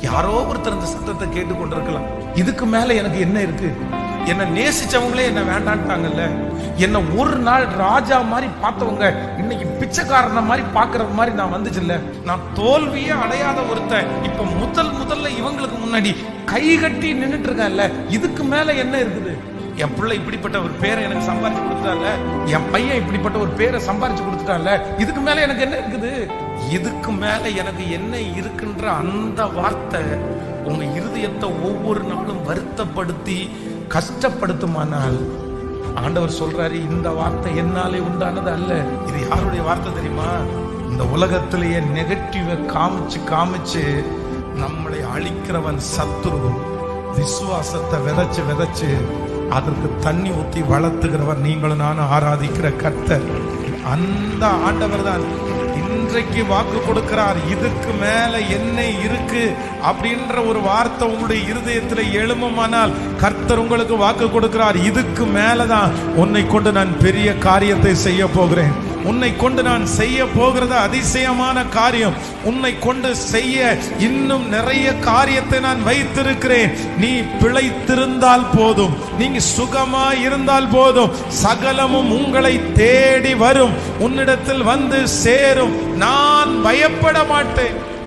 யாரோ ஒருத்தர் இந்த சத்தத்தை கேட்டு கொண்டிருக்கலாம். இதுக்கு மேல எனக்கு என்ன இருக்கு? என்ன நேசிச்சவங்களே என்ன வேண்டான்ட்டாங்கல்ல. என்ன ஒரு நாள் ராஜா மாதிரி பார்த்தவங்க இன்னைக்கு பிச்சைக்காரன மாதிரி பாக்குற மாதிரி நான் வந்துச்சுல்ல. நான் தோல்வியே அடையாத ஒருத்தன் இப்ப முதல்ல இவங்களுக்கு முன்னாடி கை கட்டி நின்னுட்டு இருக்கேன்ல. இதுக்கு மேல என்ன இருக்குது? என் பிள்ளை இப்படிப்பட்ட ஒரு பேரை எனக்கு சம்பாரிச்சு கொடுத்துட்டால, என் பையன் இப்படிப்பட்ட ஒரு பேரை சம்பாரிச்சு கொடுத்துட்டால, இதுக்கு மேல எனக்கு என்ன இருக்குது? இதுக்கு மேல எனக்கு என்ன இருக்குன்ற அந்த வார்த்தை உங்க இருதயத்தை ஒவ்வொரு நாளும் வருத்தப்படுத்தி கஷ்டப்படுத்துமானால், ஆண்டவர் சொல்றாரு, இந்த வார்த்தை என்னாலே உண்டானது அல்ல. இது யாருடைய வார்த்தை தெரியுமா? இந்த உலகத்திலேயே நெகட்டிவ காமிச்சு நம்மளை அழிக்கிறவன் சத்துரு. விசுவாசத்தை விதைச்சு அதற்கு தண்ணி ஊத்தி வளர்த்துகிறவர் நீங்களும் நானும் ஆராதிக்கிற கர்த்தர். அந்த ஆண்டவர் தான் இன்றைக்கு வாக்கு கொடுக்கிறார். இதுக்கு மேல என்ன இருக்கு அப்படின்ற ஒரு வார்த்தை உங்களுடைய இருதயத்தில் எழுமுமானால் கர்த்தர் உங்களுக்கு வாக்கு கொடுக்கிறார். இதுக்கு மேலதான் உன்னை கொண்டு நான் பெரிய காரியத்தை செய்ய போகிறேன். உன்னை கொண்டு நான் செய்ய போகிறது அதிசயமான காரியம். உன்னை கொண்டு செய்ய இன்னும் நிறைய காரியத்தை நான் வைத்திருக்கிறேன். நீ பிழைத்திருந்தால் போதும், நீங்க சுகமா இருந்தால் போதும், சகலமும் உங்களை தேடி வரும், உன்னிடத்தில் வந்து சேரும். நான் பயப்பட மாட்டேன்.